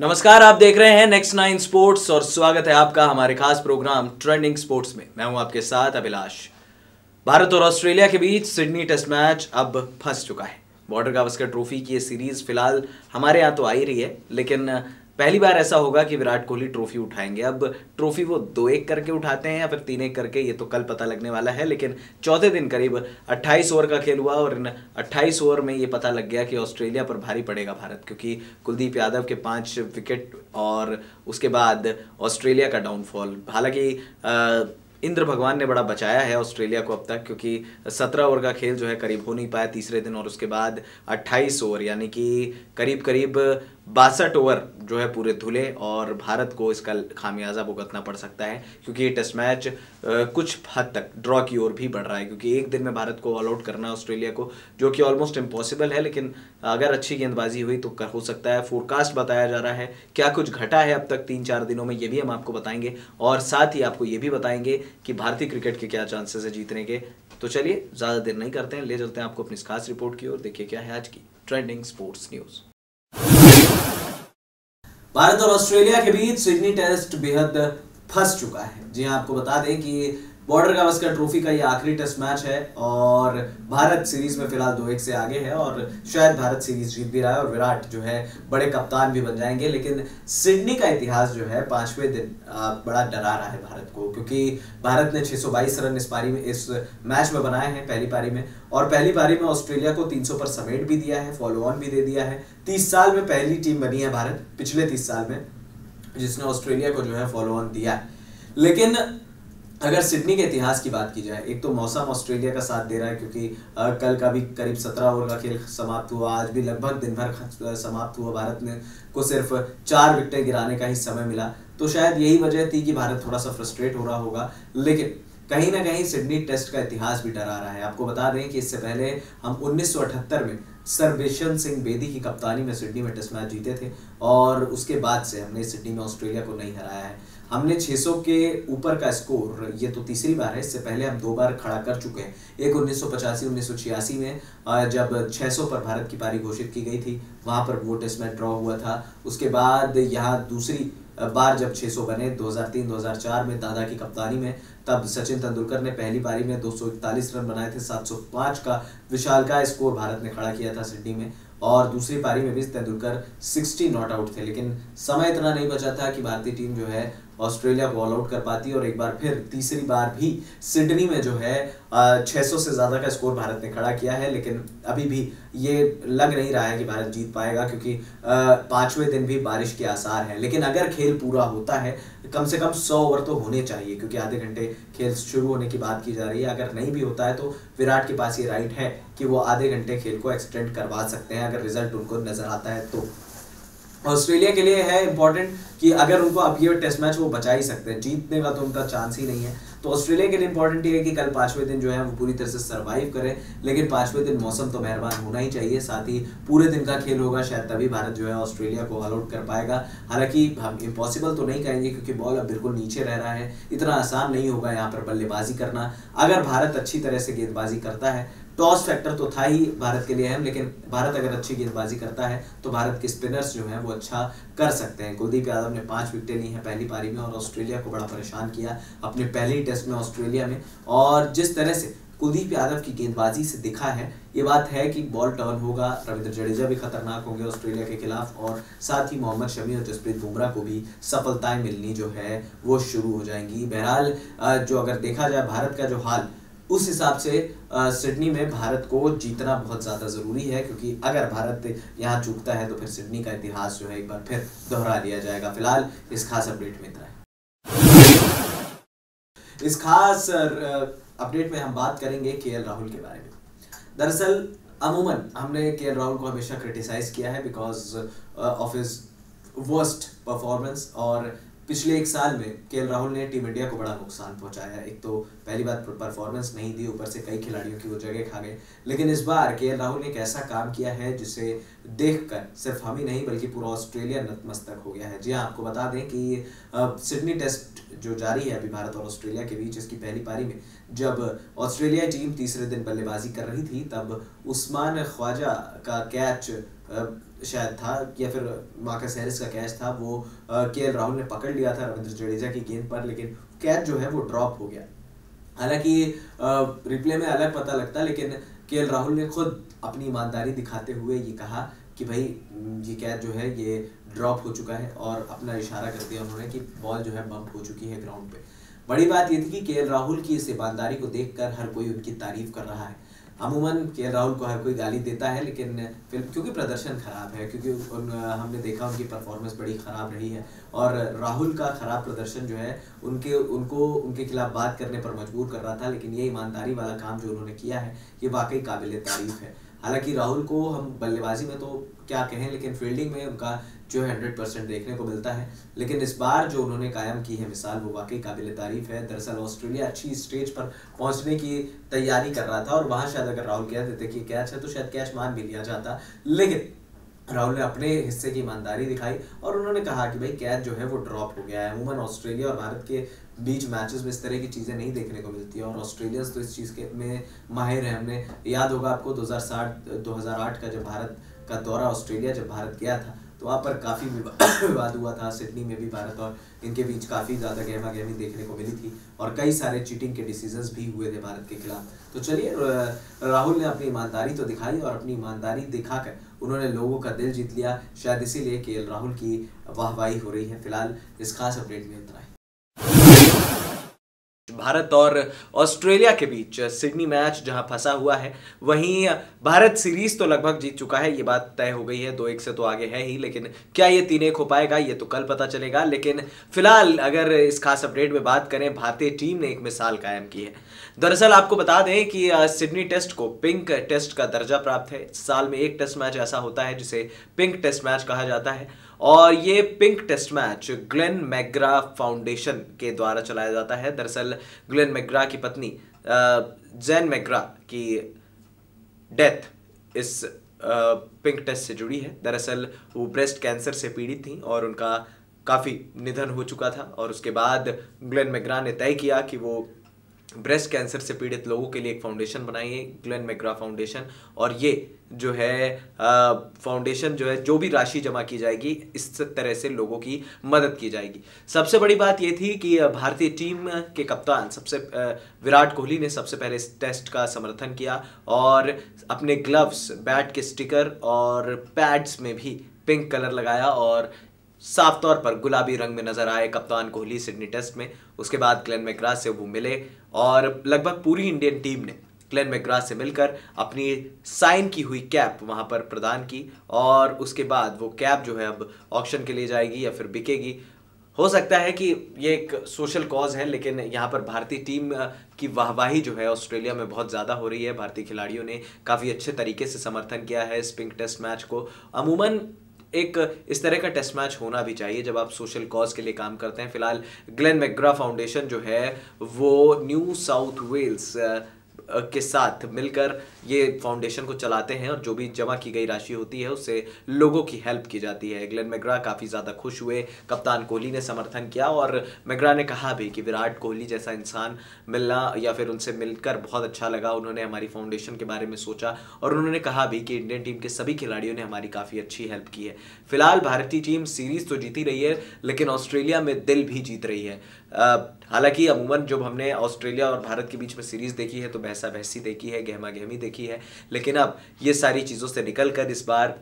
नमस्कार, आप देख रहे हैं नेक्स्ट 9 स्पोर्ट्स और स्वागत है आपका हमारे खास प्रोग्राम ट्रेंडिंग स्पोर्ट्स में। मैं हूं आपके साथ अभिलाष। भारत और ऑस्ट्रेलिया के बीच सिडनी टेस्ट मैच अब फंस चुका है। बॉर्डर गावस्कर ट्रॉफी की ये सीरीज फिलहाल हमारे यहाँ तो आ ही रही है, लेकिन पहली बार ऐसा होगा कि विराट कोहली ट्रॉफी उठाएंगे। अब ट्रॉफी वो 2-1 करके उठाते हैं या फिर 3-1 करके, ये तो कल पता लगने वाला है। लेकिन चौथे दिन करीब 28 ओवर का खेल हुआ और इन 28 ओवर में ये पता लग गया कि ऑस्ट्रेलिया पर भारी पड़ेगा भारत, क्योंकि कुलदीप यादव के 5 विकेट और उसके बाद ऑस्ट्रेलिया का डाउनफॉल। हालांकि इंद्र भगवान ने बड़ा बचाया है ऑस्ट्रेलिया को अब तक, क्योंकि 17 ओवर का खेल जो है करीब हो नहीं पाया तीसरे दिन, और उसके बाद 28 ओवर यानी कि करीब करीब 62 ओवर जो है पूरे धुले, और भारत को इसका खामियाजा भुगतना पड़ सकता है, क्योंकि ये टेस्ट मैच कुछ हद तक ड्रॉ की ओर भी बढ़ रहा है। क्योंकि एक दिन में भारत को ऑल आउट करना है ऑस्ट्रेलिया को, जो कि ऑलमोस्ट इम्पॉसिबल है, लेकिन अगर अच्छी गेंदबाजी हुई तो हो सकता है। फोरकास्ट बताया जा रहा है, क्या कुछ घटा है अब तक 3-4 दिनों में, ये भी हम आपको बताएंगे, और साथ ही आपको ये भी बताएंगे कि भारतीय क्रिकेट के क्या चांसेस है जीतने के। तो चलिए ज़्यादा देर नहीं करते हैं, ले चलते हैं आपको अपनी खास रिपोर्ट की ओर। देखिए क्या है आज की ट्रेंडिंग स्पोर्ट्स न्यूज़। भारत और ऑस्ट्रेलिया के बीच सिडनी टेस्ट बेहद फंस चुका है। जी हाँ, आपको बता दें कि बॉर्डर गावस्कर ट्रॉफी का ये आखिरी टेस्ट मैच है और भारत सीरीज में फिलहाल 2-1 से आगे है, और शायद भारत सीरीज जीत भी रहा है और विराट जो है बड़े कप्तान भी बन जाएंगे। लेकिन सिडनी का इतिहास जो है 5वें दिन बड़ा डरा रहा है भारत को, क्योंकि भारत ने 622 रन इस मैच में बनाए हैं पहली पारी में, और पहली पारी में ऑस्ट्रेलिया को 300 पर समेट भी दिया है, फॉलो ऑन भी दे दिया है। 30 साल में पहली टीम बनी है भारत, पिछले 30 साल में, जिसने ऑस्ट्रेलिया को जो है फॉलो ऑन दिया है। लेकिन अगर सिडनी के इतिहास की बात की जाए, एक तो मौसम ऑस्ट्रेलिया का साथ दे रहा है, क्योंकि कल का भी करीब 17 ओवर का खेल समाप्त हुआ, आज भी लगभग दिन भर समाप्त हुआ। भारत ने को सिर्फ 4 विकेटें गिराने का ही समय मिला, तो शायद यही वजह थी कि भारत थोड़ा सा फ्रस्ट्रेट हो रहा होगा। लेकिन कहीं ना कहीं सिडनी टेस्ट का इतिहास भी डरा रहा है। आपको बता दें कि इससे पहले हम 1978 में सर बिशन सिंह बेदी की कप्तानी में सिडनी में टेस्ट मैच जीते थे, और उसके बाद से हमने सिडनी में ऑस्ट्रेलिया को नहीं हराया है। हमने 600 के ऊपर का स्कोर, ये तो तीसरी बार है, इससे पहले हम 2 बार खड़ा कर चुके हैं। एक 1985-1986 में जब 600 पर भारत की पारी घोषित की गई थी, वहां पर वो टेस्ट मैच ड्रॉ हुआ था। उसके बाद यहाँ दूसरी बार जब 600 बने 2003-2004 में दादा की कप्तानी में, तब सचिन तेंदुलकर ने पहली पारी में 241 रन बनाए थे, 705 का विशालकाय स्कोर भारत ने खड़ा किया था सिडनी में, और दूसरी पारी में भी तेंदुलकर 60 नॉट आउट थे। लेकिन समय इतना नहीं बचा था कि भारतीय टीम जो है ऑस्ट्रेलिया को ऑल आउट कर पाती, और एक बार फिर तीसरी बार भी सिडनी में जो है 600 से ज़्यादा का स्कोर भारत ने खड़ा किया है। लेकिन अभी भी ये लग नहीं रहा है कि भारत जीत पाएगा, क्योंकि 5वें दिन भी बारिश के आसार हैं। लेकिन अगर खेल पूरा होता है, कम से कम 100 ओवर तो होने चाहिए, क्योंकि आधे घंटे खेल शुरू होने की बात की जा रही है। अगर नहीं भी होता है तो विराट के पास ये राइट है कि वो आधे घंटे खेल को एक्सटेंड करवा सकते हैं, अगर रिजल्ट उनको नजर आता है तो। ऑस्ट्रेलिया के लिए है इंपॉर्टेंट कि अगर उनको अब ये टेस्ट मैच वो बचा ही सकते हैं, जीतने का तो उनका चांस ही नहीं है। तो ऑस्ट्रेलिया के लिए इंपॉर्टेंट ये है कि कल 5वें दिन जो है वो पूरी तरह से सर्वाइव करें। लेकिन 5वें दिन मौसम तो मेहरबान होना ही चाहिए, साथ ही पूरे दिन का खेल होगा, शायद तभी भारत जो है ऑस्ट्रेलिया को ऑल आउट कर पाएगा। हालांकि हम इम्पॉसिबल तो नहीं कहेंगे, क्योंकि बॉल अब बिल्कुल नीचे रह रहा है, इतना आसान नहीं होगा यहाँ पर बल्लेबाजी करना। अगर भारत अच्छी तरह से गेंदबाजी करता है, टॉस फैक्टर तो था ही भारत के लिए अहम, लेकिन भारत अगर अच्छी गेंदबाजी करता है तो भारत के स्पिनर्स जो हैं वो अच्छा कर सकते हैं। कुलदीप यादव ने 5 विकेटें ली हैं पहली पारी में, और ऑस्ट्रेलिया को बड़ा परेशान किया अपने पहले टेस्ट में ऑस्ट्रेलिया में। और जिस तरह से कुलदीप यादव की गेंदबाजी से दिखा है, ये बात है कि बॉल टर्न होगा। रविंद्र जडेजा भी खतरनाक होंगे ऑस्ट्रेलिया के खिलाफ, और साथ ही मोहम्मद शमी और जसप्रीत बुमराह को भी सफलताएं मिलनी जो है वो शुरू हो जाएंगी। बहरहाल जो अगर देखा जाए भारत का जो हाल, उस हिसाब से सिडनी में भारत को जीतना बहुत ज़्यादा ज़रूरी है, क्योंकि अगर भारत यहाँ चूकता है तो फिर सिडनी का इतिहास जो है एक बार फिर दोहरा लिया जाएगा। फिलहाल इस खास अपडेट में इतना है। इस खास अपडेट में हम बात करेंगे केएल राहुल के बारे में। दरअसल अमूमन हमने केएल राहुल को हमेशा क्रिटिसाइज किया है because of his worst performance, और पिछले 1 साल में केएल राहुल ने टीम इंडिया को बड़ा नुकसान पहुंचाया। एक तो पहली बात परफॉर्मेंस नहीं दी, ऊपर से कई खिलाड़ियों की वो जगह खा गए। लेकिन इस बार केएल राहुल ने एक ऐसा काम किया है जिसे देखकर सिर्फ हम ही नहीं बल्कि पूरा ऑस्ट्रेलिया नतमस्तक हो गया है। जी हाँ, आपको बता दें कि सिडनी टेस्ट जो जारी है अभी भारत और ऑस्ट्रेलिया के बीच, इसकी पहली पारी में जब ऑस्ट्रेलिया टीम तीसरे दिन बल्लेबाजी कर रही थी, तब उस्मान ख्वाजा का कैच शायद था या फिर मार्कस हैरिस का कैच था, वो केएल राहुल ने पकड़ लिया था रविंद्र जडेजा की गेंद पर, लेकिन कैच जो है वो ड्रॉप हो गया। हालांकि रिप्ले में अलग पता लगता, लेकिन केएल राहुल ने खुद अपनी ईमानदारी दिखाते हुए ये कहा कि भाई ये कैच जो है ये ड्रॉप हो चुका है, और अपना इशारा कर दिया उन्होंने कि बॉल जो है बम्प हो चुकी है ग्राउंड पे। बड़ी बात ये थी कि केएल राहुल की इस ईमानदारी को देखकर हर कोई उनकी तारीफ कर रहा है। अमूमन केएल राहुल को हर कोई गाली देता है, लेकिन फिर क्योंकि प्रदर्शन खराब है, क्योंकि हमने देखा उनकी परफॉर्मेंस बड़ी खराब रही है, और राहुल का खराब प्रदर्शन जो है उनको उनके खिलाफ बात करने पर मजबूर कर रहा था। लेकिन ये ईमानदारी वाला काम जो उन्होंने किया है ये वाकई काबिल तारीफ है। हालांकि राहुल को हम बल्लेबाजी में तो क्या कहें, लेकिन फील्डिंग में उनका जो है 100% देखने को मिलता है। लेकिन इस बार जो उन्होंने कायम की है मिसाल, वो वाकई काबिल तारीफ है। दरअसल ऑस्ट्रेलिया अच्छी स्टेज पर पहुंचने की तैयारी कर रहा था, और वहां शायद अगर राहुल कह देते कि कैच है तो शायद कैच मान भी लिया जाता, लेकिन राहुल ने अपने हिस्से की ईमानदारी दिखाई और उन्होंने कहा कि भाई कैच जो है वो ड्रॉप हो गया है। अमूमन ऑस्ट्रेलिया और भारत के बीच मैचेस में इस तरह की चीज़ें नहीं देखने को मिलती है, और ऑस्ट्रेलियंस तो इस चीज़ के में माहिर हैं। हमने याद होगा आपको 2008 का जब भारत का दौरा ऑस्ट्रेलिया जब भारत गया था, तो वहाँ पर काफ़ी विवाद हुआ था। सिडनी में भी भारत और इनके बीच काफ़ी ज़्यादा गहमा गहमी देखने को मिली थी, और कई सारे चीटिंग के डिसीजंस भी हुए थे भारत के खिलाफ। तो चलिए, राहुल ने अपनी ईमानदारी तो दिखाई, और अपनी ईमानदारी दिखाकर उन्होंने लोगों का दिल जीत लिया। शायद इसीलिए केएल राहुल की वाहवाही हो रही है। फिलहाल इस खास अपडेट में इतना ही। भारत और ऑस्ट्रेलिया के बीच सिडनी मैच जहां फंसा हुआ है, वहीं भारत सीरीज तो लगभग जीत चुका है, ये बात तय हो गई है, 2-1 से तो आगे है ही। लेकिन क्या ये 3-1 हो पाएगा, ये तो कल पता चलेगा। लेकिन फिलहाल अगर इस खास अपडेट में बात करें, भारतीय टीम ने एक मिसाल कायम की है। दरअसल आपको बता दें कि सिडनी टेस्ट को पिंक टेस्ट का दर्जा प्राप्त है। साल में एक टेस्ट मैच ऐसा होता है जिसे पिंक टेस्ट मैच कहा जाता है, और ये pink test match Glenn McGrath foundation के द्वारा चलाया जाता है। दरअसल ग्लेन मैकग्रा की पत्नी जैन मैकग्रा की डेथ इस पिंक टेस्ट से जुड़ी है। दरअसल वो ब्रेस्ट कैंसर से पीड़ित थी और उनका काफ़ी निधन हो चुका था, और उसके बाद ग्लेन मैकग्रा ने तय किया कि वो ब्रेस्ट कैंसर से पीड़ित लोगों के लिए एक फाउंडेशन बनाइए, ग्लेन मैकग्रा फाउंडेशन। और ये जो है फाउंडेशन जो है, जो भी राशि जमा की जाएगी, इस तरह से लोगों की मदद की जाएगी। सबसे बड़ी बात ये थी कि भारतीय टीम के कप्तान विराट कोहली ने सबसे पहले इस टेस्ट का समर्थन किया, और अपने ग्लव्स, बैट के स्टिकर और पैड्स में भी पिंक कलर लगाया, और साफ तौर पर गुलाबी रंग में नजर आए कप्तान कोहली सिडनी टेस्ट में। उसके बाद ग्लेन मैकग्रा से वो मिले, और लगभग पूरी इंडियन टीम ने ग्लेन मैकग्रा से मिलकर अपनी साइन की हुई कैप वहां पर प्रदान की, और उसके बाद वो कैप जो है अब ऑक्शन के लिए जाएगी या फिर बिकेगी। हो सकता है कि ये एक सोशल कॉज है, लेकिन यहाँ पर भारतीय टीम की वाहवाही जो है ऑस्ट्रेलिया में बहुत ज़्यादा हो रही है। भारतीय खिलाड़ियों ने काफ़ी अच्छे तरीके से समर्थन किया है इस पिंक टेस्ट मैच को। अमूमन एक इस तरह का टेस्ट मैच होना भी चाहिए जब आप सोशल कॉज के लिए काम करते हैं। फिलहाल ग्लेन मैकग्रा फाउंडेशन जो है वो न्यू साउथ वेल्स के साथ मिलकर ये फाउंडेशन को चलाते हैं, और जो भी जमा की गई राशि होती है उससे लोगों की हेल्प की जाती है। ग्लेन मैकग्रा काफ़ी ज़्यादा खुश हुए, कप्तान कोहली ने समर्थन किया, और मैकग्रा ने कहा भी कि विराट कोहली जैसा इंसान मिलना या फिर उनसे मिलकर बहुत अच्छा लगा। उन्होंने हमारी फाउंडेशन के बारे में सोचा, और उन्होंने कहा भी कि इंडियन टीम के सभी खिलाड़ियों ने हमारी काफ़ी अच्छी हेल्प की है। फिलहाल भारतीय टीम सीरीज तो जीती रही है, लेकिन ऑस्ट्रेलिया में दिल भी जीत रही है। हालांकि अमूमन जब हमने ऑस्ट्रेलिया और भारत के बीच में सीरीज देखी है तो बहसा बहसी देखी है, गहमा गहमी देखी है, लेकिन अब ये सारी चीज़ों से निकलकर इस बार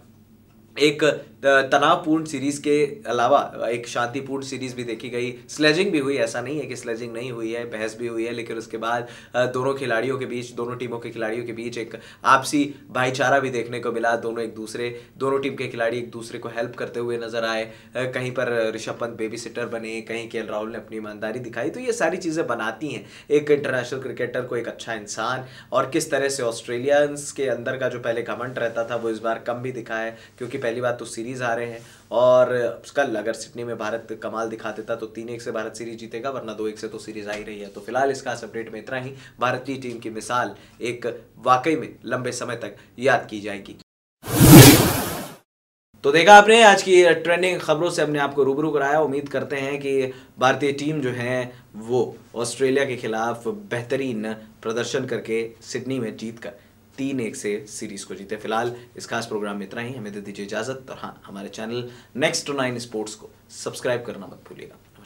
एक तनावपूर्ण सीरीज के अलावा एक शांतिपूर्ण सीरीज भी देखी गई। स्लेजिंग भी हुई, ऐसा नहीं है कि स्लेजिंग नहीं हुई है, बहस भी हुई है, लेकिन उसके बाद दोनों खिलाड़ियों के बीच, दोनों टीमों के खिलाड़ियों के बीच एक आपसी भाईचारा भी देखने को मिला। दोनों टीम के खिलाड़ी एक दूसरे को हेल्प करते हुए नजर आए। कहीं पर ऋषभ पंत बेबी सिटर बने, कहीं केएल राहुल ने अपनी ईमानदारी दिखाई। तो ये सारी चीज़ें बनाती हैं एक इंटरनेशनल क्रिकेटर को एक अच्छा इंसान। और किस तरह से ऑस्ट्रेलियंस के अंदर का जो पहले घमंड रहता था वो इस बार कम भी दिखा है, क्योंकि पहली बात तो सीरीज आ रहे हैं, और कल अगर सिडनी में भारत कमाल दिखा देता तो 3-1 से भारत सीरीज जीतेगा, वरना 2-1 से तो सीरीज आ ही रही है। तो फिलहाल इस खास अपडेट में इतना ही। भारतीय टीम की मिसाल एक वाकई में लंबे समय तक याद की जाएगी। तो देखा आपने, आज की ट्रेंडिंग खबरों से हमने आपको रूबरू कराया। उम्मीद करते हैं कि भारतीय टीम जो है वो ऑस्ट्रेलिया के खिलाफ बेहतरीन प्रदर्शन करके सिडनी में जीत कर 3-1 से सीरीज को जीते। फिलहाल इस खास प्रोग्राम में इतना ही, हमें दे दीजिए इजाजत। और हाँ, हमारे चैनल नेक्स्ट टू 9 स्पोर्ट्स को सब्सक्राइब करना मत भूलिएगा।